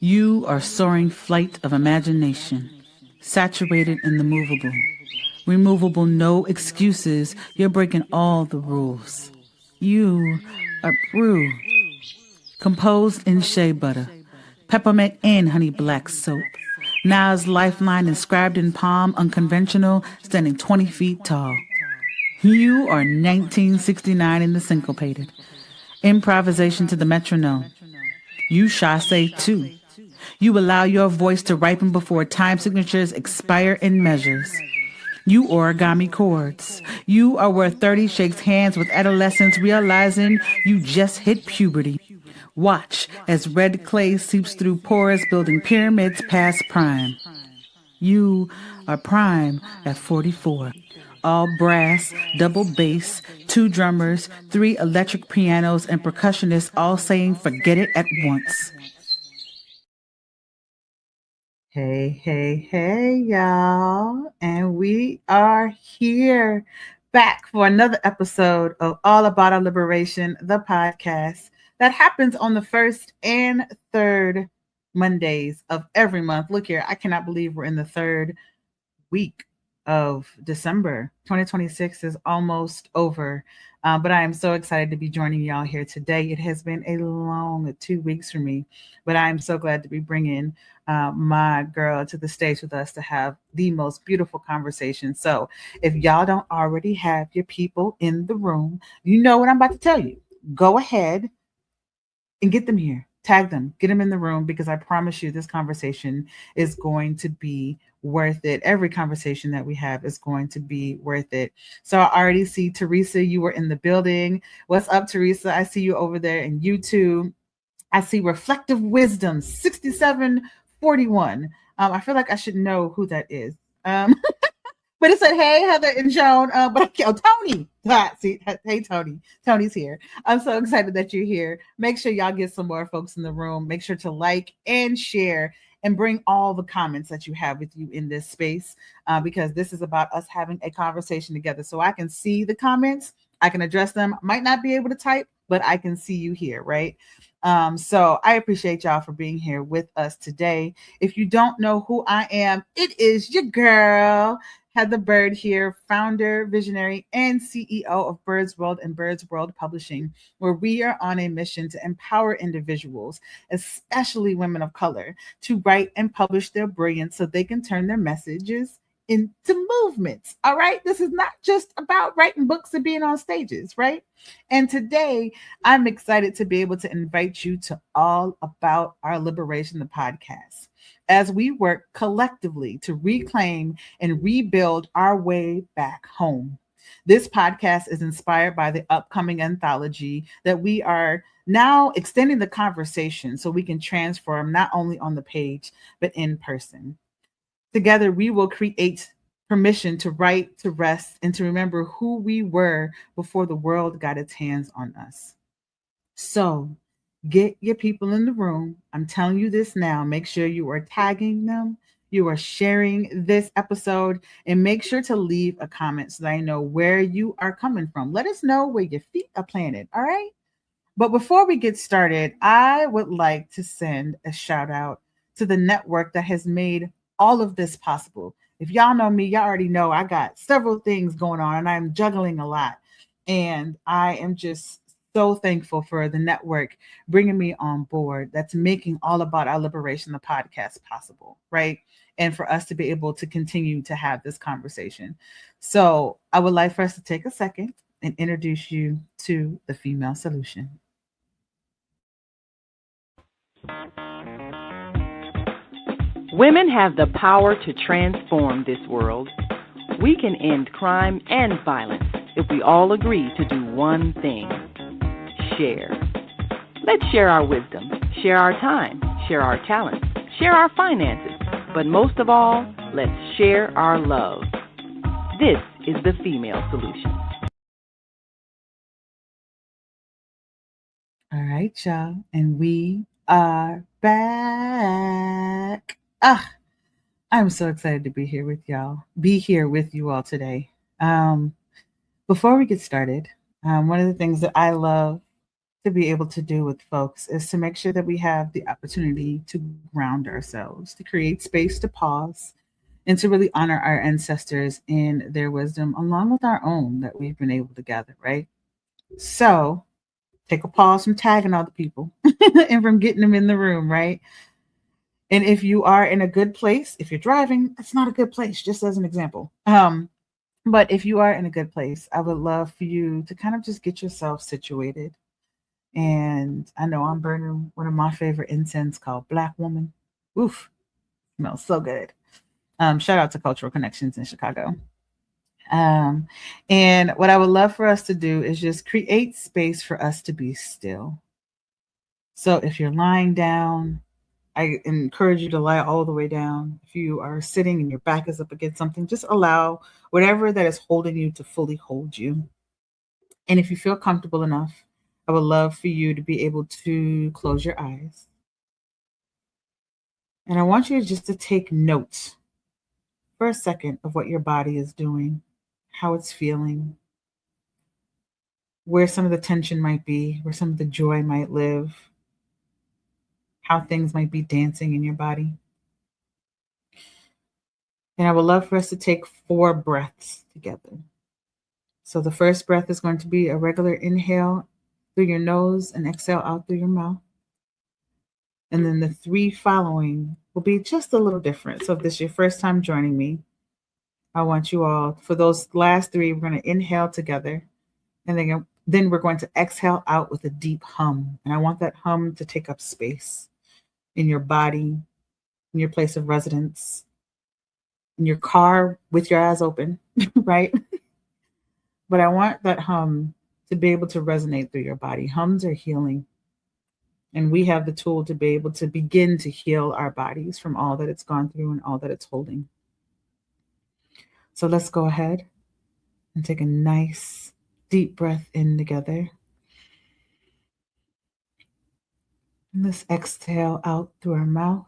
You are soaring flight of imagination, saturated in the movable. Removable, no excuses. You're breaking all the rules. You are brew, composed in shea butter, peppermint and honey black soap. Nas lifeline inscribed in palm, unconventional, standing 20 feet tall. You are 1969 in the syncopated. Improvisation to the metronome. You chasse too. You allow your voice to ripen before time signatures expire in measures. You origami chords. You are where 30 shakes hands with adolescents realizing you just hit puberty. Watch as red clay seeps through pores building pyramids past prime. You are prime at 44. All brass, double bass, 2 drummers, 3 electric pianos, and percussionists all saying forget it at once. Hey, hey, hey, y'all. And we are here back for another episode of All About Our Liberation, the podcast that happens on the first and third Mondays of every month. Look here, I cannot believe we're in the third week of December. 2026 is almost over. But I am so excited to be joining y'all here today. It has been a long 2 weeks for me, but I am so glad to be bringing my girl to the stage with us to have the most beautiful conversation. So if y'all don't already have your people in the room, you know what I'm about to tell you. Go ahead and get them here. Tag them, get them in the room, because I promise you this conversation is going to be worth it. Every conversation that we have is going to be worth it. So I already see Teresa, you were in the building. What's up, Teresa? I see you over there in YouTube. I see Reflective Wisdom 6741. I feel like I should know who that is. But it said, hey, Heather and Joan. But Tony. See, hey, Tony. Tony's here. I'm so excited that you're here. Make sure y'all get some more folks in the room. Make sure to like and share and bring all the comments that you have with you in this space, because this is about us having a conversation together. So I can see the comments. I can address them. Might not be able to type, but I can see you here, right? So I appreciate y'all for being here with us today. If you don't know who I am, it is your girl, Heather Byrd here, founder, visionary, and CEO of Byrd's World and Byrd's World Publishing, where we are on a mission to empower individuals, especially women of color, to write and publish their brilliance so they can turn their messages into movements. All right. This is not just about writing books and being on stages, right? And today I'm excited to be able to invite you to All About Our Liberation, the podcast, as we work collectively to reclaim and rebuild our way back home. This podcast is inspired by the upcoming anthology that we are now extending the conversation so we can transform not only on the page, but in person. Together, we will create permission to write, to rest, and to remember who we were before the world got its hands on us. So get your people in the room. I'm telling you this now. Make sure you are tagging them. You are sharing this episode, and make sure to leave a comment so that I know where you are coming from. Let us know where your feet are planted. All right. But before we get started, I would like to send a shout out to the network that has made all of this possible. If y'all know me, y'all already know I got several things going on and I'm juggling a lot. And I am just so thankful for the network bringing me on board that's making All About Our Liberation, the podcast, possible, right? And for us to be able to continue to have this conversation. So I would like for us to take a second and introduce you to the Female Solution. Women have the power to transform this world. We can end crime and violence if we all agree to do one thing: share. Let's share our wisdom, share our time, share our talents, share our finances, but most of all, let's share our love. This is the Female Solution. All right, y'all, and we are back. I'm so excited to be here with y'all. Be here with you all today. Before we get started, one of the things that I love to be able to do with folks is to make sure that we have the opportunity to ground ourselves, to create space to pause, and to really honor our ancestors and their wisdom along with our own that we've been able to gather, right? So take a pause from tagging other people and from getting them in the room, right? And if you are in a good place, if you're driving, it's not a good place, just as an example. But if you are in a good place, I would love for you to kind of just get yourself situated. And I know I'm burning one of my favorite incense called Black Woman. Oof, smells so good. Shout out to Cultural Connections in Chicago. Um, and what I would love for us to do is just create space for us to be still. So if you're lying down, I encourage you to lie all the way down. If you are sitting and your back is up against something, just allow whatever that is holding you to fully hold you. And if you feel comfortable enough, I would love for you to be able to close your eyes. And I want you just to take notes for a second of what your body is doing, how it's feeling, where some of the tension might be, where some of the joy might live, how things might be dancing in your body. And I would love for us to take 4 breaths together. So the first breath is going to be a regular inhale through your nose and exhale out through your mouth. And then the 3 following will be just a little different. So if this is your first time joining me, I want you all, for those last 3, we're going to inhale together. And then we're going to exhale out with a deep hum. And I want that hum to take up space in your body, in your place of residence, in your car with your eyes open, right? But I want that hum to be able to resonate through your body. Hums are healing. And we have the tool to be able to begin to heal our bodies from all that it's gone through and all that it's holding. So let's go ahead and take a nice deep breath in together. And let's exhale out through our mouth.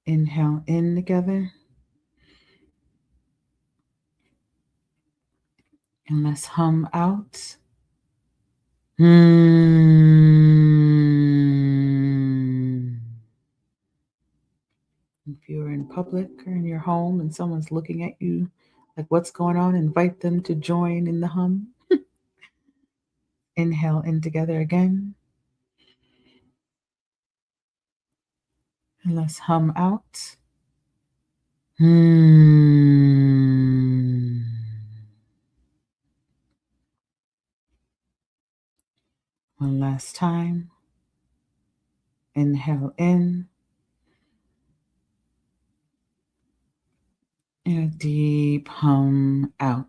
Inhale in together. And let's hum out. If you're in public or in your home and someone's looking at you like what's going on, invite them to join in the hum. Inhale in together again. And let's hum out. One last time. Inhale in. And a deep hum out.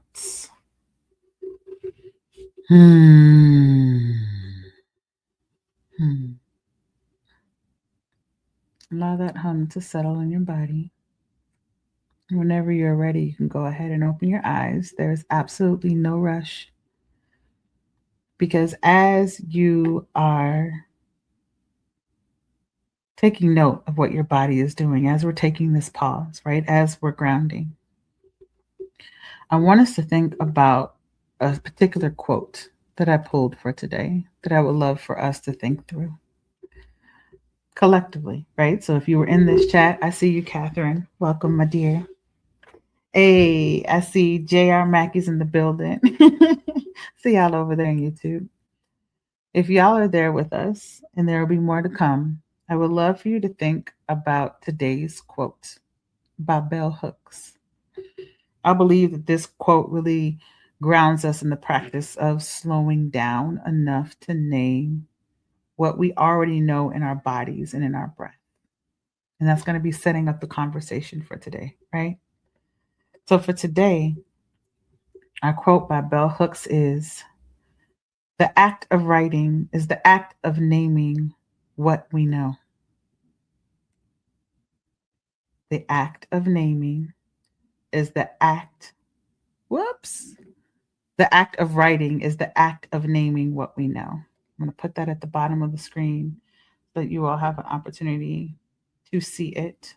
Allow that hum to settle in your body. Whenever you're ready, you can go ahead and open your eyes. There's absolutely no rush. Because as you are taking note of what your body is doing, as we're taking this pause, right, as we're grounding, I want us to think about a particular quote that I pulled for today that I would love for us to think through collectively, right? So if you were in this chat, I see you, Catherine. Welcome, my dear. Hey, I see J.R. Mackey's in the building. See y'all over there on YouTube. If y'all are there with us, and there will be more to come, I would love for you to think about today's quote by Bell Hooks. I believe that this quote really grounds us in the practice of slowing down enough to name what we already know in our bodies and in our breath. And that's going to be setting up the conversation for today, right? So for today, our quote by Bell Hooks is, "The act of writing is the act of naming what we know." The act of naming is the act, the act of writing is the act of naming what we know. I'm going to put that at the bottom of the screen so that you all have an opportunity to see it,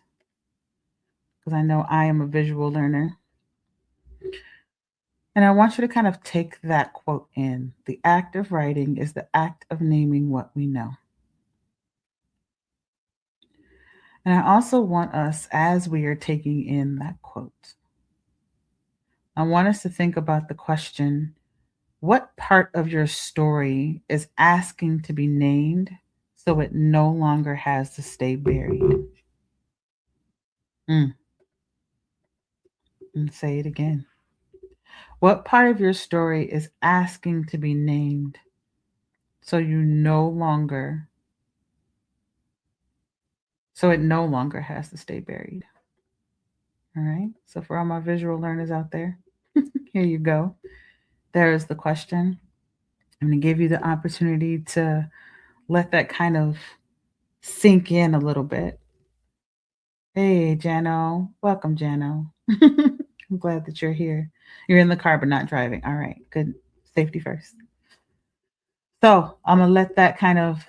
because I know I am a visual learner. And I want you to kind of take that quote in. The act of writing is the act of naming what we know. And I also want us, as we are taking in that quote, I want us to think about the question, what part of your story is asking to be named so it no longer has to stay buried? And say it again. What part of your story is asking to be named so it no longer has to stay buried? All right. So for all my visual learners out there, here you go. There is the question. I'm going to give you the opportunity to let that kind of sink in a little bit. Hey, Jano. Welcome, Jano. I'm glad that you're here. You're in the car, but not driving. All right. Good. Safety first. So I'm going to let that kind of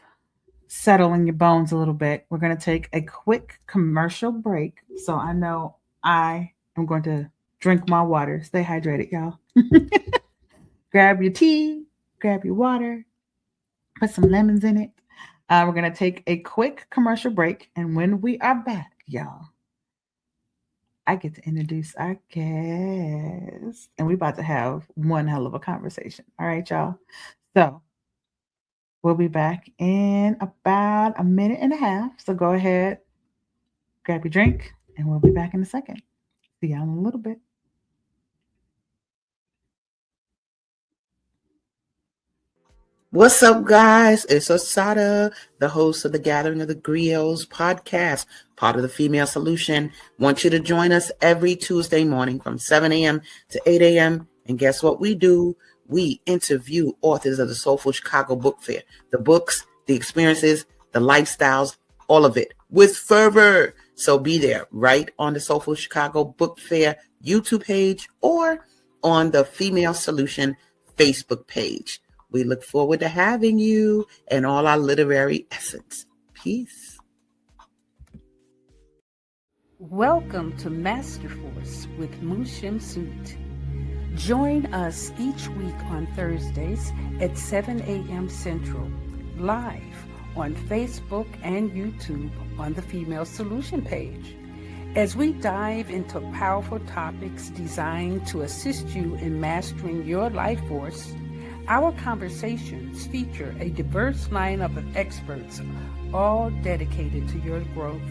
settle in your bones a little bit. We're going to take a quick commercial break. So I know I am going to drink my water. Stay hydrated, y'all. Grab your tea, grab your water, put some lemons in it. We're going to take a quick commercial break. And when we are back, y'all, I get to introduce our guest. And we're about to have one hell of a conversation. All right, y'all. So we'll be back in about a minute and a half. So go ahead, grab your drink, and we'll be back in a second. See y'all in a little bit. What's up, guys? It's Osada, the host of the Gathering of the Griots podcast, part of the Female Solution. Want you to join us every Tuesday morning from 7 a.m. to 8 a.m. And guess what we do? We interview authors of the Soulful Chicago Book Fair. The books, the experiences, the lifestyles, all of it with fervor. So be there right on the Soulful Chicago Book Fair YouTube page or on the Female Solution Facebook page. We look forward to having you and all our literary essence. Peace. Welcome to Master Force with Mushim Suit. Join us each week on Thursdays at 7 a.m. Central, live on Facebook and YouTube on the Female Solution page. As we dive into powerful topics designed to assist you in mastering your life force, our conversations feature a diverse lineup of experts, all dedicated to your growth.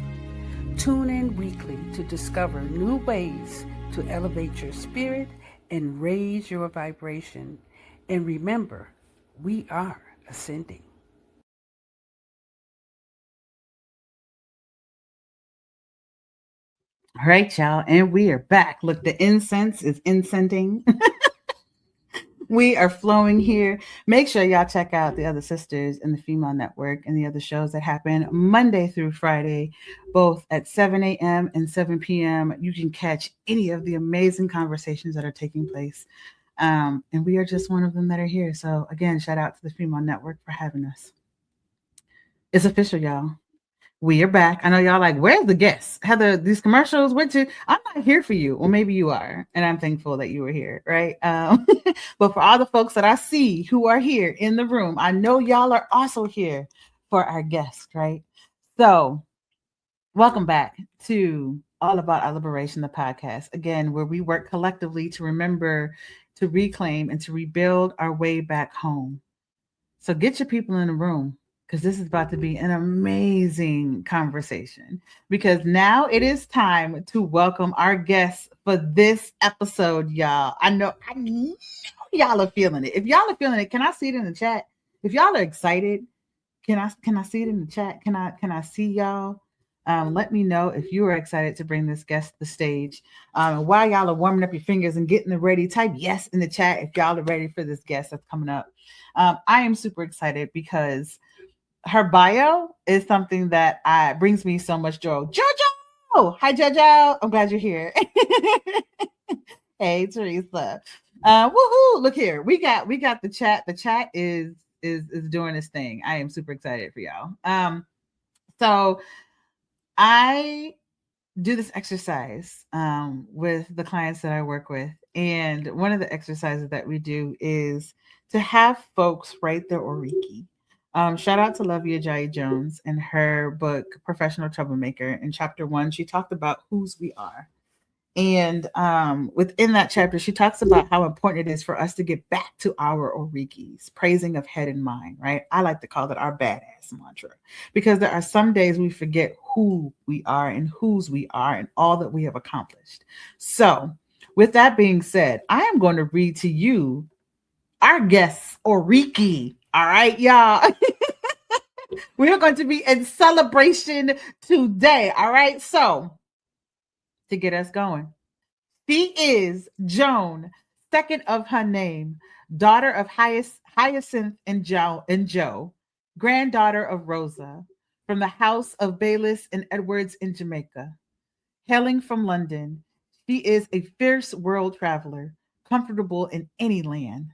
Tune in weekly to discover new ways to elevate your spirit and raise your vibration. And remember, we are ascending. All right, y'all, and we are back. Look, the incense is incensing. We are flowing here. Make sure y'all check out the other sisters in the Female Network and the other shows that happen Monday through Friday, both at 7 a.m. and 7 p.m. You can catch any of the amazing conversations that are taking place. And we are just one of them that are here. So again, shout out to the Female Network for having us. It's official, y'all. We are back. I know y'all like, where's the guests? Heather, these commercials went to, I'm not here for you. Well, maybe you are. And I'm thankful that you were here, right? But for all the folks that I see who are here in the room, I know y'all are also here for our guest, right? So welcome back to All About Our Liberation, the podcast. Again, where we work collectively to remember, to reclaim, and to rebuild our way back home. So get your people in the room, because this is about to be an amazing conversation. Because now it is time to welcome our guests for this episode, y'all. I know y'all are feeling it. If y'all are feeling it, can I see it in the chat? If y'all are excited, can I see it in the chat? Can I see y'all? Let me know if you are excited to bring this guest to the stage. While y'all are warming up your fingers and getting ready, type yes in the chat if y'all are ready for this guest that's coming up. I am super excited because her bio is something that brings me so much joy. Jojo! Hi, Jojo. I'm glad you're here. Hey, Teresa. Woohoo! Look here. We got the chat. The chat is doing its thing. I am super excited for y'all. So I do this exercise with the clients that I work with, And one of the exercises that we do is to have folks write their Oriki. Shout out to Lovia Ajayi Jones and her book, Professional Troublemaker. In chapter 1, she talked about whose we are. And within that chapter, she talks about how important it is for us to get back to our Orikis, praising of head and mind, right? I like to call it our badass mantra, because there are some days we forget who we are and whose we are and all that we have accomplished. So with that being said, I am going to read to you our guest's Oriki. All right, y'all. We are going to be in celebration today. All right. So to get us going, she is Joan, second of her name, daughter of Hyacinth and Joe, granddaughter of Rosa, from the house of Baylis and Edwards in Jamaica. Hailing from London, she is a fierce world traveler, comfortable in any land,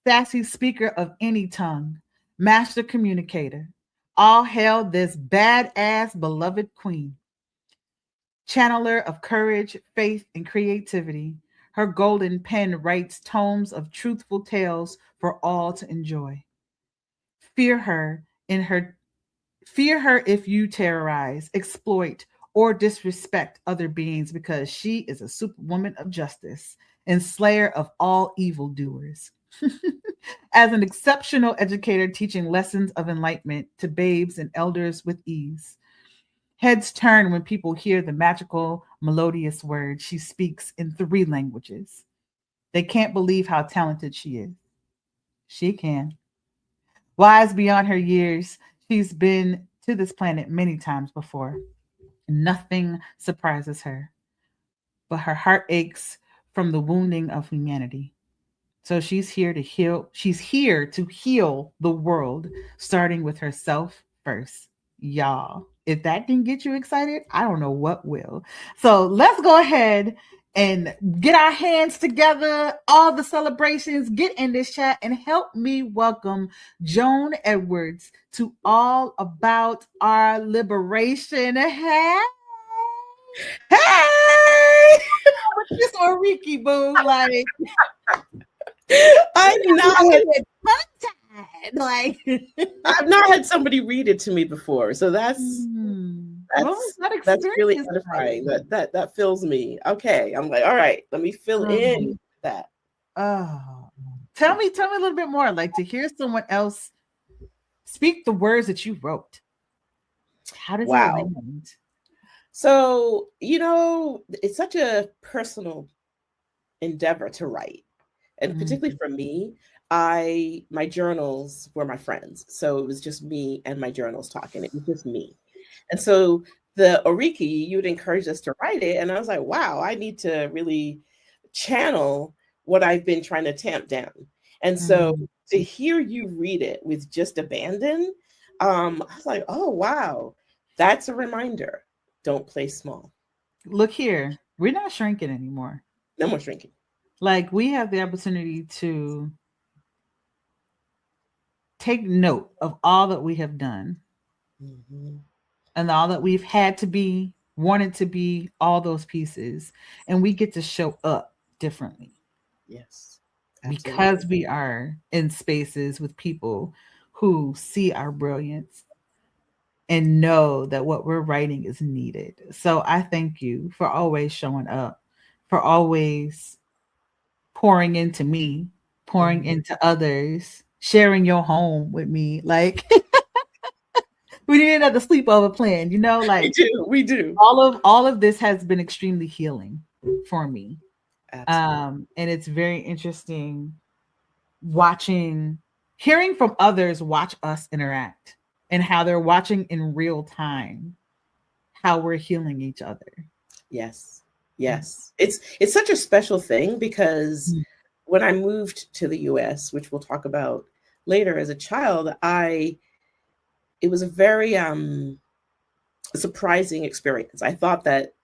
sassy speaker of any tongue, master communicator. All hail this badass beloved queen. Channeler of courage, faith, and creativity, her golden pen writes tomes of truthful tales for all to enjoy. Fear her if you terrorize, exploit, or disrespect other beings, because she is a superwoman of justice and slayer of all evildoers. As an exceptional educator teaching lessons of enlightenment to babes and elders with ease. Heads turn when people hear the magical, melodious words she speaks in 3 languages. They can't believe how talented she is. She can. Wise beyond her years, she's been to this planet many times before. Nothing surprises her, but her heart aches from the wounding of humanity. So she's here to heal. She's here to heal the world, starting with herself first. Y'all, if that didn't get you excited, I don't know what will. So let's go ahead and get our hands together, all the celebrations, get in this chat, and help me welcome Joan Edwards to All About Our Liberation. Hey! Hey! What's this Oriki, boo? Like, I've not had like somebody read it to me before, so that's really edifying. That fills me. Okay, I'm like, all right, let me fill in that. Oh, tell me a little bit more. Like, to hear someone else speak the words that you wrote. How does it land? So, it's such a personal endeavor to write. And particularly for me, my journals were my friends. So it was just me and my journals talking. It was just me. And so the Oriki, you'd encourage us to write it. And I was like, wow, I need to really channel what I've been trying to tamp down. And so to hear you read it with just abandon, I was like, oh, wow, that's a reminder. Don't play small. Look here, we're not shrinking anymore. No more shrinking. Like, we have the opportunity to take note of all that we have done and all that we've had to be, wanted to be, all those pieces. And we get to show up differently. Yes. Absolutely. Because we are in spaces with people who see our brilliance and know that what we're writing is needed. So I thank you for always showing up, for always pouring into me, pouring into others, sharing your home with me. Like, we need another sleepover plan, like we do. All of this has been extremely healing for me. Absolutely. And it's very interesting hearing from others watch us interact and how they're watching in real time how we're healing each other. Yes. It's such a special thing, because when I moved to the US, which we'll talk about later, as a child, it was a very surprising experience. I thought that,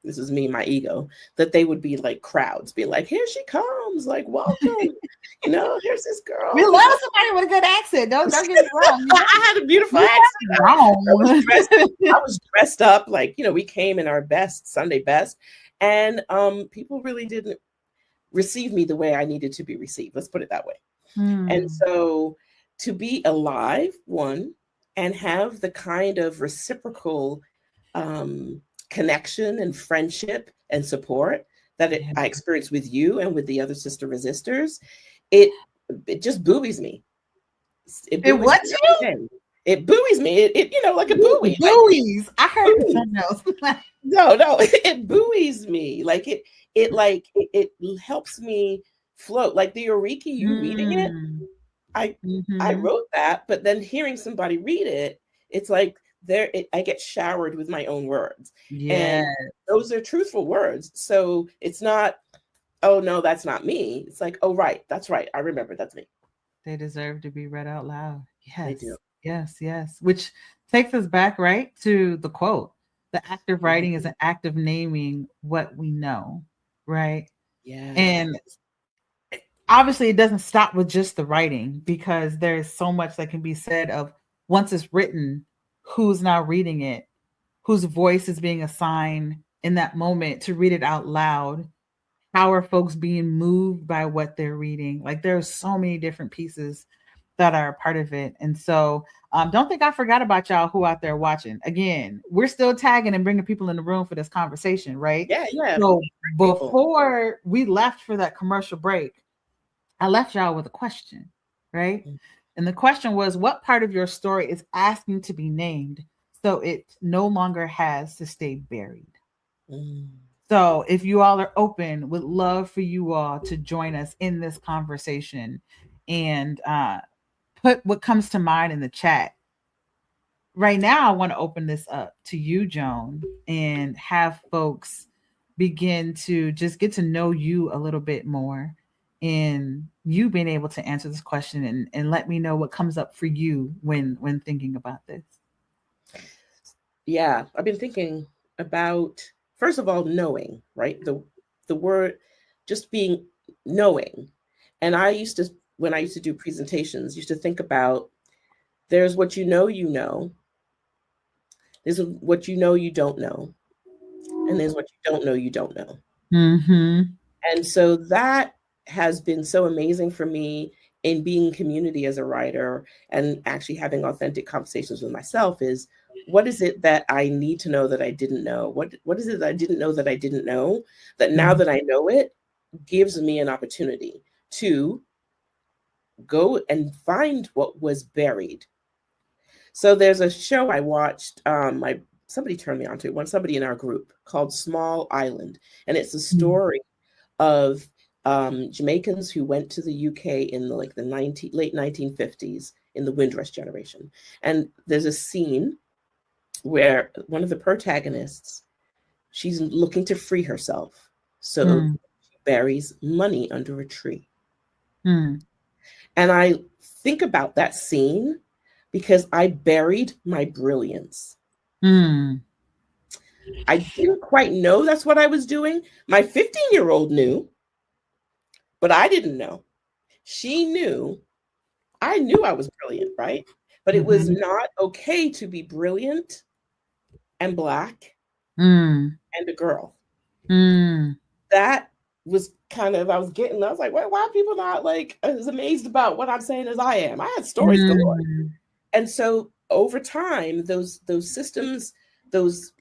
this is me, my ego, that they would be like crowds, be like, here she comes, like, welcome, here's this girl. We love somebody with a good accent. Don't get me wrong. I had a beautiful accent. I was dressed up like, we came in our best, Sunday best. And people really didn't receive me the way I needed to be received. Let's put it that way. And so to be alive, one, and have the kind of reciprocal connection and friendship and support that I experienced with you and with the other sister resistors, it just buoys me. It buoys me. It you know, like a buoy. Buoys. Like, I heard something else. No, it buoys me. Like it helps me float. Like the Eureka, you reading it. I wrote that, but then hearing somebody read it, it's like I get showered with my own words. And those are truthful words. So it's not, oh no, that's not me. It's like, oh right, that's right. I remember, that's me. They deserve to be read out loud. Yes. They do. Yes. Which takes us back, right, to the quote. The act of writing is an act of naming what we know, right? Yeah. And obviously it doesn't stop with just the writing, because there's so much that can be said of once it's written, who's now reading it, whose voice is being assigned in that moment to read it out loud. How are folks being moved by what they're reading? Like there's so many different pieces that are a part of it. And so don't think I forgot about y'all who out there watching. Again, we're still tagging and bringing people in the room for this conversation, right? Yeah. So before we left for that commercial break, I left y'all with a question, right? And the question was, what part of your story is asking to be named so it no longer has to stay buried? So if you all are open, would love for you all to join us in this conversation and put what comes to mind in the chat. Right now, I want to open this up to you, Joan, and have folks begin to just get to know you a little bit more, and you being able to answer this question and let me know what comes up for you when thinking about this. Yeah, I've been thinking about, first of all, knowing, right? The word just being knowing. And when I used to do presentations, used to think about, there's what you know, there's what you don't know, and there's what you don't know. And so that has been so amazing for me in being community as a writer and actually having authentic conversations with myself is, what is it that I need to know that I didn't know? What is it that I didn't know that I didn't know, that now that I know it gives me an opportunity to go and find what was buried. So there's a show I watched, somebody turned me on to it, somebody in our group, called Small Island. And it's a story of Jamaicans who went to the UK in the late 1950s in the Windrush generation. And there's a scene where one of the protagonists, she's looking to free herself. So she buries money under a tree. And I think about that scene because I buried my brilliance. I didn't quite know that's what I was doing. My 15-year-old knew, but I didn't know. She knew. I knew I was brilliant, right? But it was not okay to be brilliant and Black and a girl. That was kind of, I was like, why are people not like as amazed about what I'm saying as I am? I had stories galore. And so over time, those systems, those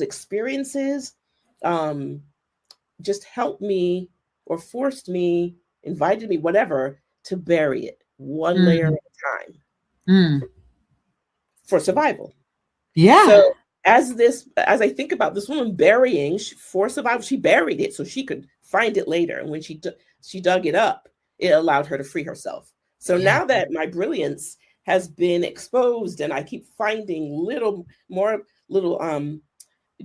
experiences just helped me or forced me, invited me, whatever, to bury it one layer at a time for survival. Yeah. So as I think about this woman burying for survival, she buried it so she could find it later. And when she dug it up, it allowed her to free herself. So now that my brilliance has been exposed and I keep finding little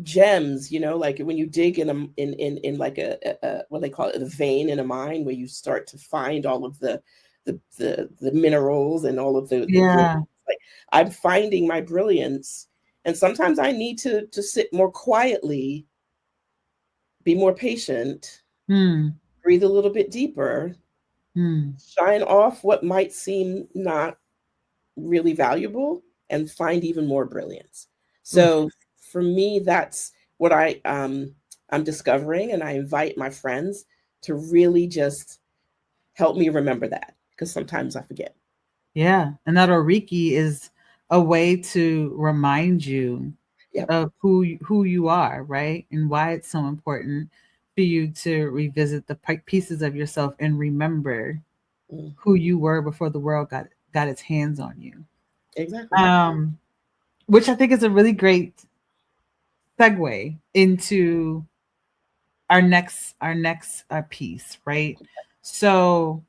gems, like when you dig in like a what they call it, a vein in a mine, where you start to find all of the minerals and all of the like, I'm finding my brilliance. And sometimes I need to sit more quietly, be more patient, breathe a little bit deeper, shine off what might seem not really valuable, and find even more brilliance. So for me, that's what I'm discovering, and I invite my friends to really just help me remember that, because sometimes I forget. Yeah. And that Oriki is a way to remind you of who you are, right? And why it's so important for you to revisit the pieces of yourself and remember who you were before the world got its hands on you. Exactly. Which I think is a really great segue into our next piece, right? So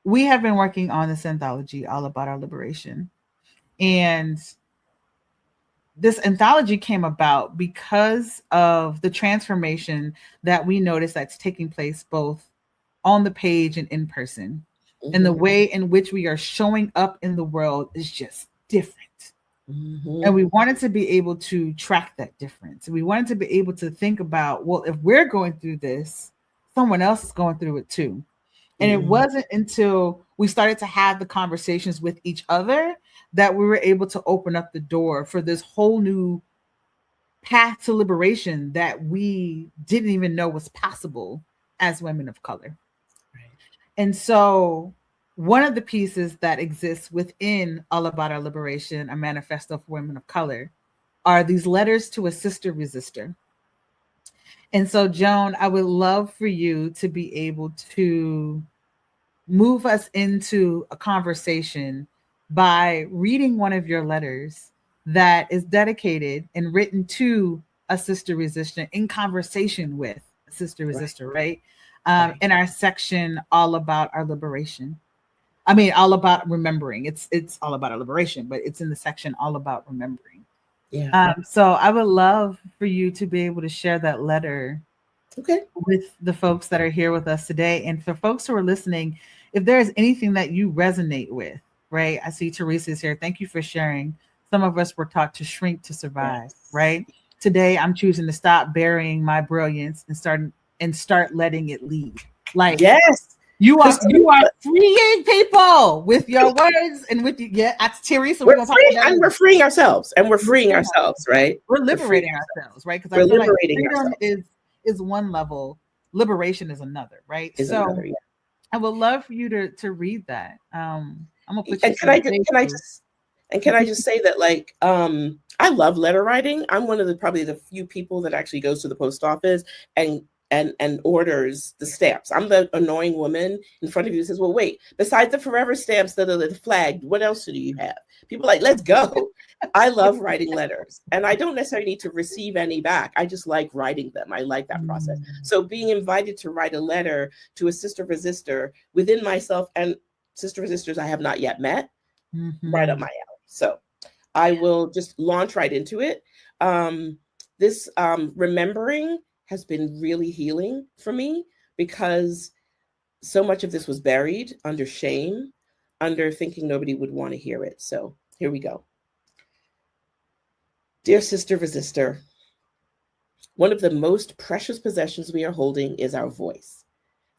we have been working on this anthology all about our liberation, and this anthology came about because of the transformation that we noticed that's taking place both on the page and in person. And the way in which we are showing up in the world is just different. And we wanted to be able to track that difference. We wanted to be able to think about, well, if we're going through this, someone else is going through it too. And it wasn't until we started to have the conversations with each other that we were able to open up the door for this whole new path to liberation that we didn't even know was possible as women of color. Right. And so one of the pieces that exists within All About Our Liberation, a manifesto for women of color, are these letters to a sister resistor. And so, Joan, I would love for you to be able to move us into a conversation by reading one of your letters that is dedicated and written to a sister resistor in conversation with a sister resistor, right? In our section, All About Our Liberation. I mean, all about remembering. It's all about our liberation, but it's in the section all about remembering. Yeah. So I would love for you to be able to share that letter with the folks that are here with us today. And for folks who are listening, if there is anything that you resonate with, right? I see Teresa's here. Thank you for sharing. Some of us were taught to shrink to survive, right? Today, I'm choosing to stop burying my brilliance and start letting it lead. Like, yes. You are freeing people with your words and with you. Yeah, that's Teresa. We're freeing ourselves, and we're freeing ourselves, right? We're liberating ourselves, right? Because I feel like freedom is one level, liberation is another, right? I would love for you to read that. I'm gonna put you. And can I just say that, like, I love letter writing. I'm one of probably the few people that actually goes to the post office and orders the stamps. I'm the annoying woman in front of you who says, well, wait, besides the forever stamps that are flagged, what else do you have? People are like, let's go. I love writing letters, and I don't necessarily need to receive any back. I just like writing them. I like that process. So being invited to write a letter to a sister resistor within myself and sister resistors I have not yet met, right up my alley. So I will just launch right into it. This remembering has been really healing for me, because so much of this was buried under shame, under thinking nobody would want to hear it. So here we go. Dear sister resistor, one of the most precious possessions we are holding is our voice.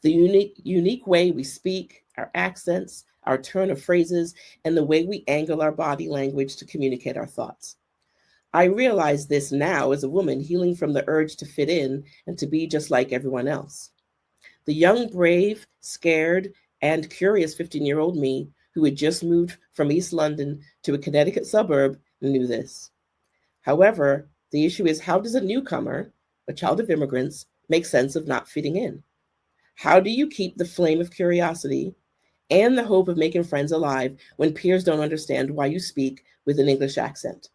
The unique way we speak, our accents, our turn of phrases, and the way we angle our body language to communicate our thoughts. I realize this now as a woman healing from the urge to fit in and to be just like everyone else. The young, brave, scared, and curious 15-year-old me who had just moved from East London to a Connecticut suburb knew this. However, the issue is, how does a newcomer, a child of immigrants, make sense of not fitting in? How do you keep the flame of curiosity and the hope of making friends alive when peers don't understand why you speak with an English accent?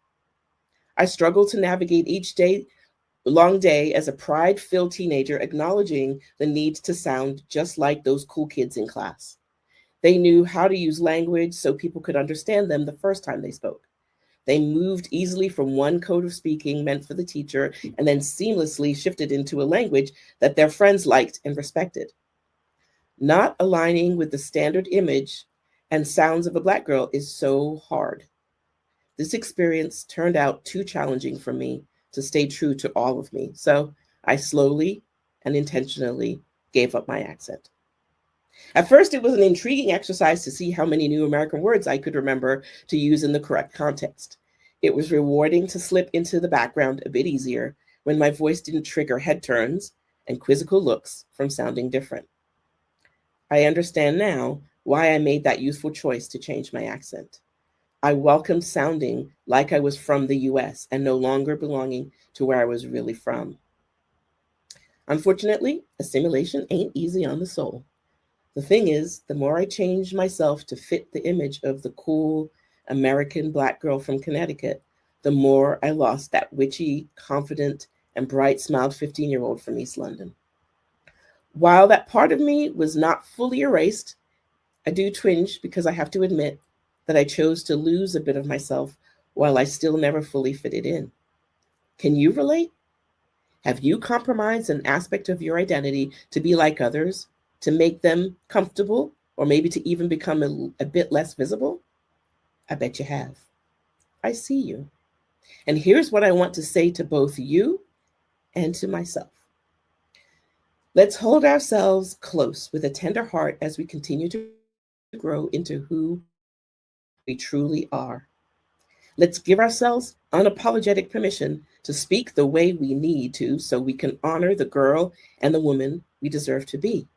I struggle to navigate each long day as a pride-filled teenager, acknowledging the need to sound just like those cool kids in class. They knew how to use language so people could understand them the first time they spoke. They moved easily from one code of speaking meant for the teacher and then seamlessly shifted into a language that their friends liked and respected. Not aligning with the standard image and sounds of a Black girl is so hard. This experience turned out too challenging for me to stay true to all of me. So I slowly and intentionally gave up my accent. At first, it was an intriguing exercise to see how many new American words I could remember to use in the correct context. It was rewarding to slip into the background a bit easier when my voice didn't trigger head turns and quizzical looks from sounding different. I understand now why I made that youthful choice to change my accent. I welcomed sounding like I was from the US and no longer belonging to where I was really from. Unfortunately, assimilation ain't easy on the soul. The thing is, the more I changed myself to fit the image of the cool American Black girl from Connecticut, the more I lost that witchy, confident, and bright-smiled 15-year-old from East London. While that part of me was not fully erased, I do twinge because I have to admit that I chose to lose a bit of myself while I still never fully fitted in. Can you relate? Have you compromised an aspect of your identity to be like others, to make them comfortable, or maybe to even become a bit less visible? I bet you have. I see you. And here's what I want to say to both you and to myself. Let's hold ourselves close with a tender heart as we continue to grow into who we truly are. Let's give ourselves unapologetic permission to speak the way we need to so we can honor the girl and the woman we deserve to be.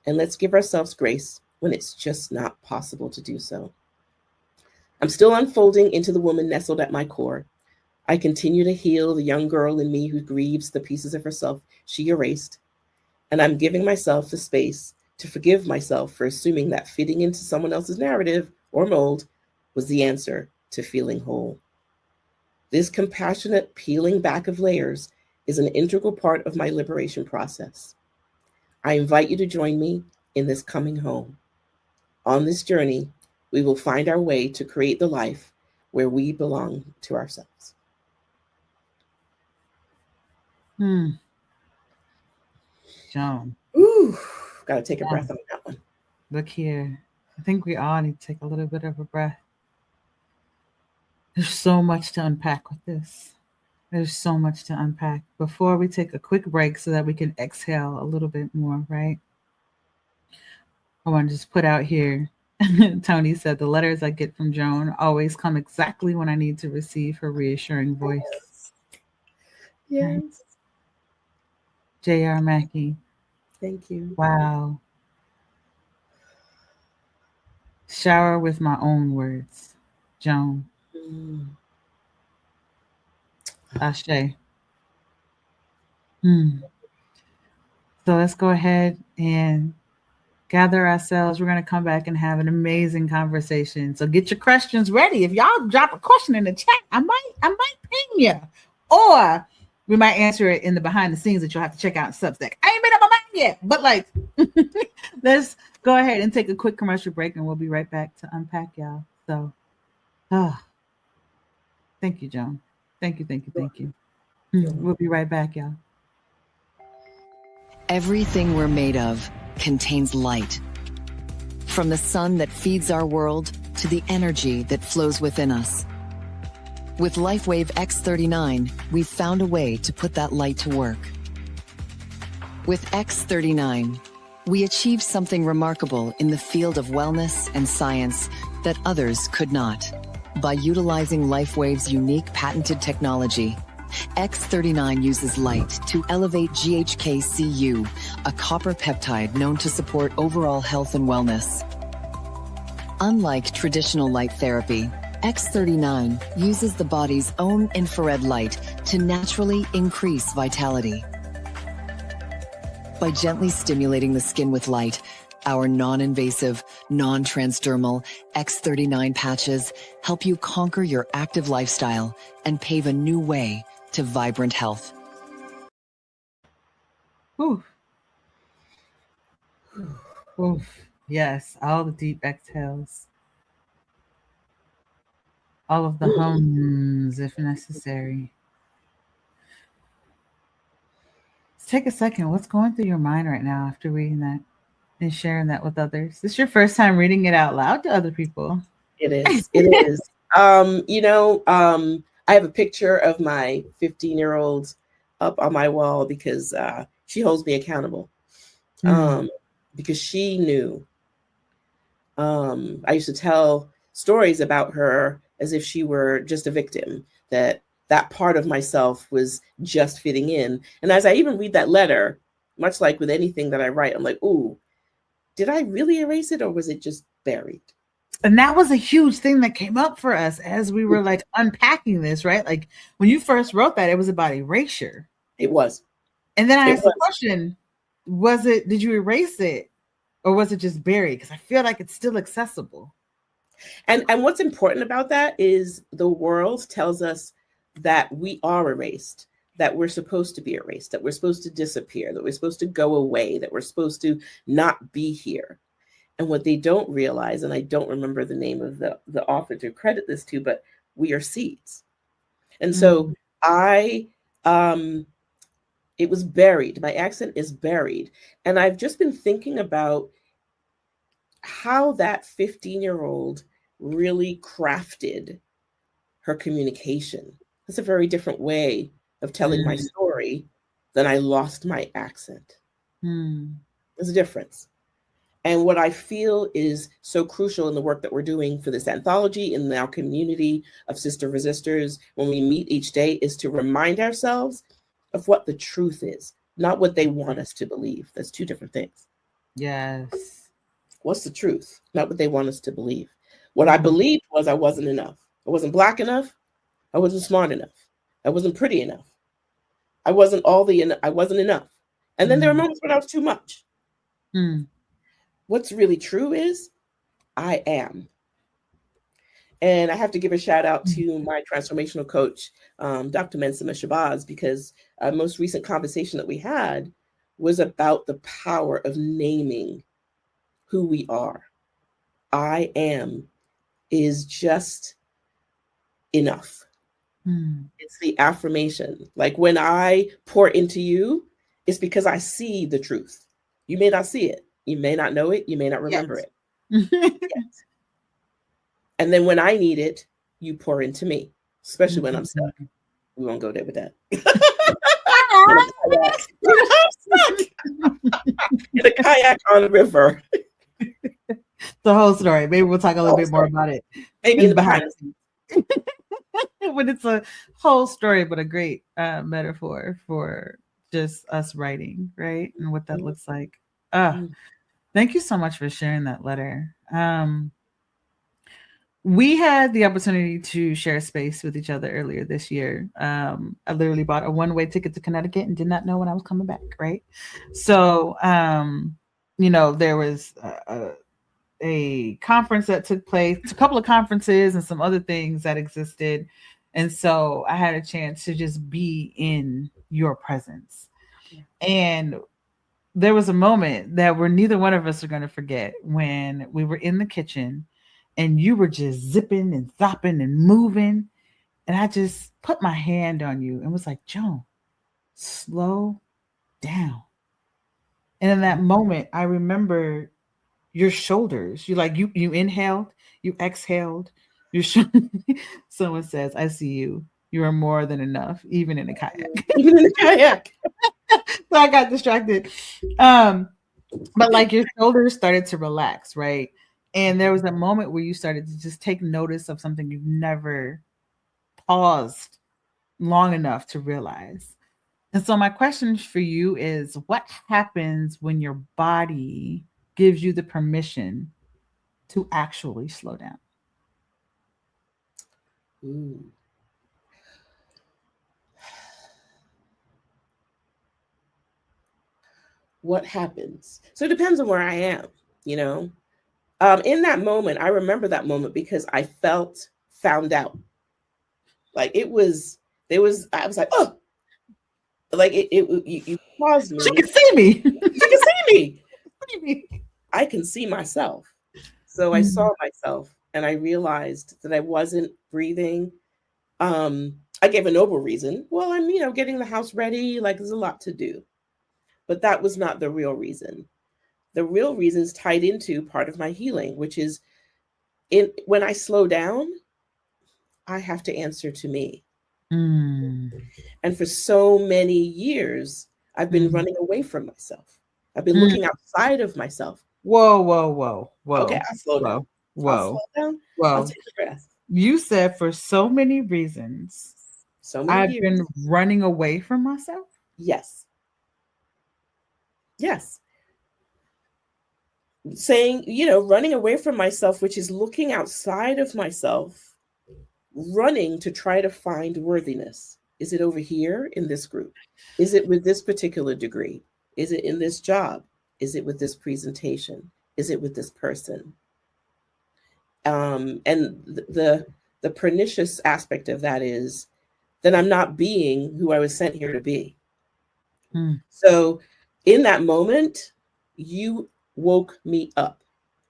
And let's give ourselves grace when it's just not possible to do so. I'm still unfolding into the woman nestled at my core. I continue to heal the young girl in me who grieves the pieces of herself she erased. And I'm giving myself the space to forgive myself for assuming that fitting into someone else's narrative or mold was the answer to feeling whole. This compassionate peeling back of layers is an integral part of my liberation process. I invite you to join me in this coming home. On this journey, we will find our way to create the life where we belong to ourselves. Joan. Ooh, gotta take a breath on that one. Look here. I think we all need to take a little bit of a breath. There's so much to unpack with this. There's so much to unpack. Before we take a quick break so that we can exhale a little bit more, right? I want to just put out here, Tony said, the letters I get from Joan always come exactly when I need to receive her reassuring voice. Yes. Right? J.R. Mackey. Thank you. Wow. Shower with my own words. Joan. Ashe. So let's go ahead and gather ourselves. We're going to come back and have an amazing conversation. So get your questions ready. If y'all drop a question in the chat, I might ping you. Or we might answer it in the behind the scenes that you'll have to check out in Substack. I ain't made up my mind yet, but like, let's go ahead and take a quick commercial break and we'll be right back to unpack y'all. So, thank you, Joan. Thank you. We'll be right back, y'all. Everything we're made of contains light. From the sun that feeds our world to the energy that flows within us. With LifeWave X39, we've found a way to put that light to work. With X39, we achieved something remarkable in the field of wellness and science that others could not. By utilizing LifeWave's unique patented technology, X39 uses light to elevate GHK-Cu, a copper peptide known to support overall health and wellness. Unlike traditional light therapy, X39 uses the body's own infrared light to naturally increase vitality. By gently stimulating the skin with light, our non-invasive, non-transdermal X39 patches help you conquer your active lifestyle and pave a new way to vibrant health. Oof. Yes, all the deep exhales. All of the hums, if necessary. Let's take a second. What's going through your mind right now after reading that and sharing that with others? Is this your first time reading it out loud to other people? It is. It is. I have a picture of my 15-year-old up on my wall because she holds me accountable. Because she knew. I used to tell stories about her as if she were just a victim, that part of myself was just fitting in. And as I even read that letter, much like with anything that I write, I'm like, ooh, did I really erase it or was it just buried? And that was a huge thing that came up for us as we were like unpacking this, right? Like when you first wrote that, it was about erasure. It was. And then I asked the question, did you erase it or was it just buried? Because I feel like it's still accessible. And what's important about that is the world tells us that we are erased, that we're supposed to be erased, that we're supposed to disappear, that we're supposed to go away, that we're supposed to not be here. And what they don't realize, and I don't remember the name of the author to credit this to, but we are seeds. And so it was buried. My accent is buried. And I've just been thinking about how that 15-year-old really crafted her communication. That's a very different way of telling my story than I lost my accent. There's a difference. And what I feel is so crucial in the work that we're doing for this anthology in our community of Sister Resistors when we meet each day is to remind ourselves of what the truth is, not what they want us to believe. That's two different things. Yes. What's the truth? Not what they want us to believe. What I believed was I wasn't enough. I wasn't Black enough. I wasn't smart enough. I wasn't pretty enough. I wasn't I wasn't enough. And then there were moments when I was too much. What's really true is I am. And I have to give a shout out to my transformational coach, Dr. Mensima Shabazz, because our most recent conversation that we had was about the power of naming who we are. I am is just enough. It's the affirmation. Like when I pour into you, it's because I see the truth. You may not see it. You may not know it. You may not remember it. Yes. And then when I need it, you pour into me, especially when I'm stuck. We won't go there with that. In a kayak on the river. The whole story. Maybe we'll talk a little bit more about it. Maybe in the behind the scenes. When it's a whole story, but a great metaphor for just us writing, right? And what that looks like. Thank you so much for sharing that letter. We had the opportunity to share space with each other earlier this year. I literally bought a one-way ticket to Connecticut and did not know when I was coming back, right? So, there was a conference that took place, a couple of conferences and some other things that existed. And so I had a chance to just be in your presence. And there was a moment that where neither one of us are going to forget when we were in the kitchen and you were just zipping and zopping and moving. And I just put my hand on you and was like, Joan, slow down. And in that moment, I remember your shoulders. You inhaled, you exhaled. Someone says, I see you. You are more than enough, even in a kayak. Even in a kayak. So I got distracted. But like your shoulders started to relax, right? And there was a moment where you started to just take notice of something you've never paused long enough to realize. And so my question for you is, what happens when your body gives you the permission to actually slow down? What happens? So it depends on where I am, in that moment, I remember that moment because I felt found out. Like I was like, oh, like you paused me. She can see me. She can see me. I can see myself. So I saw myself and I realized that I wasn't breathing. I gave a noble reason. Well, I'm, getting the house ready. Like there's a lot to do. But that was not the real reason. The real reason is tied into part of my healing, which is when I slow down, I have to answer to me. And for so many years, I've been running away from myself. I've been looking outside of myself. Whoa. Okay, I'll slow down. I'll slow down. I'll take a breath. You said for so many reasons, I've been running away from myself? Yes. Yes. Saying, running away from myself, which is looking outside of myself, running to try to find worthiness. Is it over here in this group? Is it with this particular degree? Is it in this job? Is it with this presentation? Is it with this person? And the pernicious aspect of that is that I'm not being who I was sent here to be. So in that moment, you woke me up.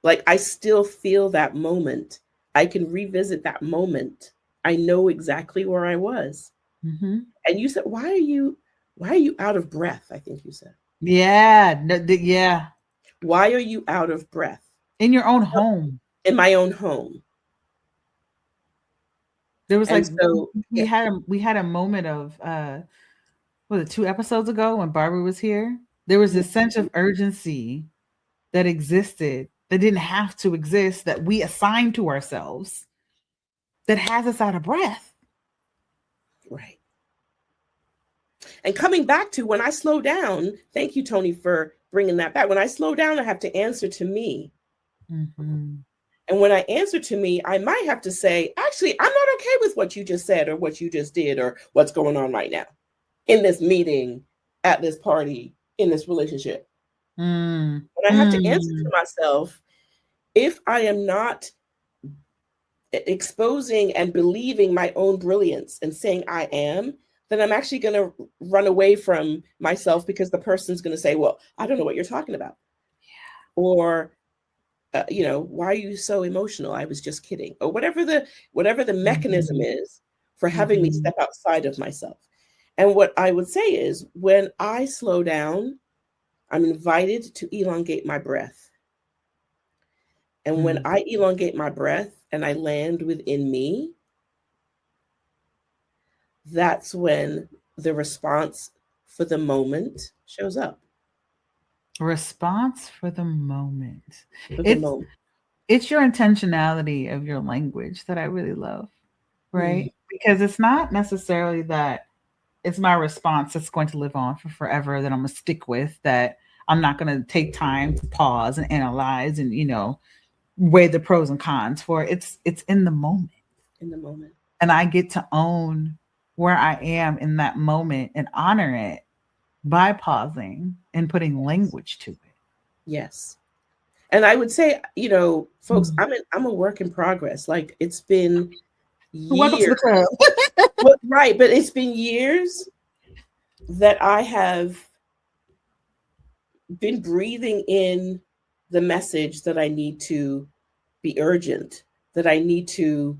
Like, I still feel that moment. I can revisit that moment. I know exactly where I was. And you said, why are you out of breath? I think you said. Yeah. Yeah. Why are you out of breath? In your own home. In my own home. There was we had a moment of was it 2 episodes ago when Barbara was here? There was this sense of urgency that existed, that didn't have to exist, that we assigned to ourselves, that has us out of breath. Right. And coming back to when I slow down, thank you, Tony, for bringing that back. When I slow down, I have to answer to me. And when I answer to me, I might have to say, actually, I'm not okay with what you just said or what you just did or what's going on right now in this meeting, at this party, in this relationship. And I have to answer to myself, if I am not exposing and believing my own brilliance and saying I am, then I'm actually going to run away from myself, because the person's going to say, well, I don't know what you're talking about. Or, why are you so emotional? I was just kidding. Or whatever the mechanism is for having me step outside of myself. And what I would say is, when I slow down, I'm invited to elongate my breath. And when I elongate my breath and I land within me, that's when the response for the moment shows up. Response for the moment. It's your intentionality of your language that I really love, right? Because it's not necessarily that it's my response that's going to live on for forever, that I'm going to stick with, that I'm not going to take time to pause and analyze and, weigh the pros and cons for. It's in the moment. In the moment. And I get to own where I am in that moment and honor it by pausing and putting language to it. Yes. And I would say, folks, I'm a work in progress. Like, it's been years. Welcome to the club. Right. But it's been years that I have been breathing in the message that I need to be urgent, that I need to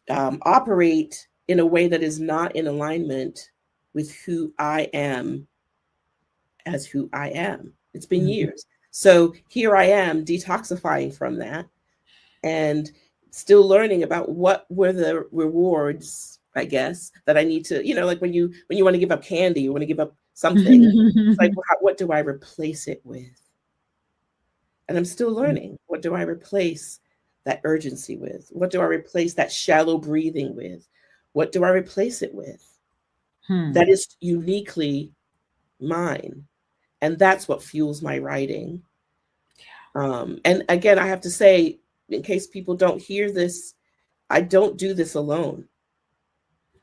operate in a way that is not in alignment with who I am as who I am. It's been years. So here I am detoxifying from that and still learning about what were the rewards, I guess, that I need to, like when you want to give up candy, you want to give up something, it's like, what do I replace it with? And I'm still learning. What do I replace that urgency with? What do I replace that shallow breathing with? What do I replace it with? That is uniquely mine. And that's what fuels my writing. And again, I have to say, in case people don't hear this, I don't do this alone.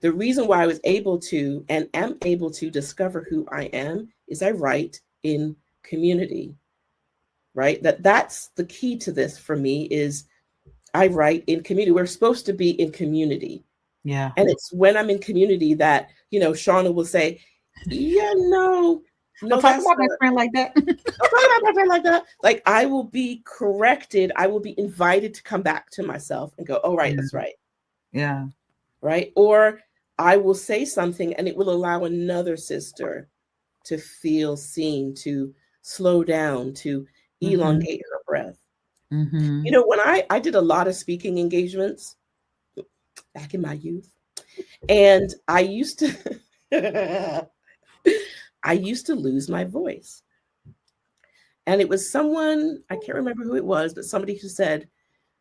The reason why I was able to and am able to discover who I am is I write in community, right? That's the key to this for me, is I write in community. We're supposed to be in community. Yeah. And it's when I'm in community that, Shauna will say, no, don't talk about my friend like that. Don't talk about my friend like that. Like, I will be corrected. I will be invited to come back to myself and go, oh, right, that's right. Yeah. Right. Or I will say something and it will allow another sister to feel seen, to slow down, to elongate her breath. When I did a lot of speaking engagements back in my youth, and I used to lose my voice. And it was someone, I can't remember who it was, but somebody who said,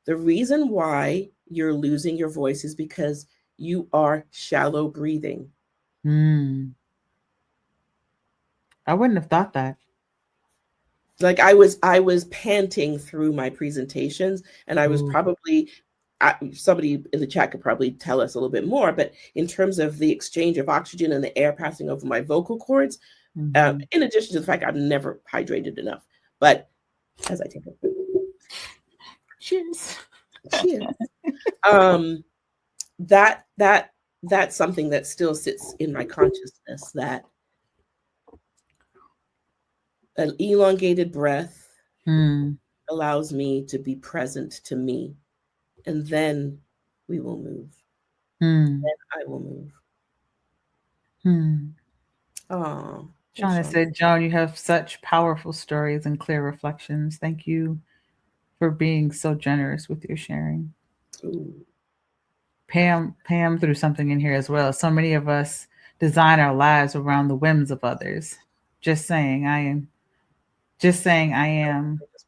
the reason why you're losing your voice is because you are shallow breathing. I wouldn't have thought that. Like I was panting through my presentations, and I was probably, somebody in the chat could probably tell us a little bit more, but in terms of the exchange of oxygen and the air passing over my vocal cords, in addition to the fact I've never hydrated enough, but as I take a cheers. That's something that still sits in my consciousness, that an elongated breath allows me to be present to me, and then we will move. Then I will move. Oh, Joan said, Joan, you have such powerful stories and clear reflections. Thank you for being so generous with your sharing. Ooh. Pam threw something in here as well. So many of us design our lives around the whims of others. Just saying I am,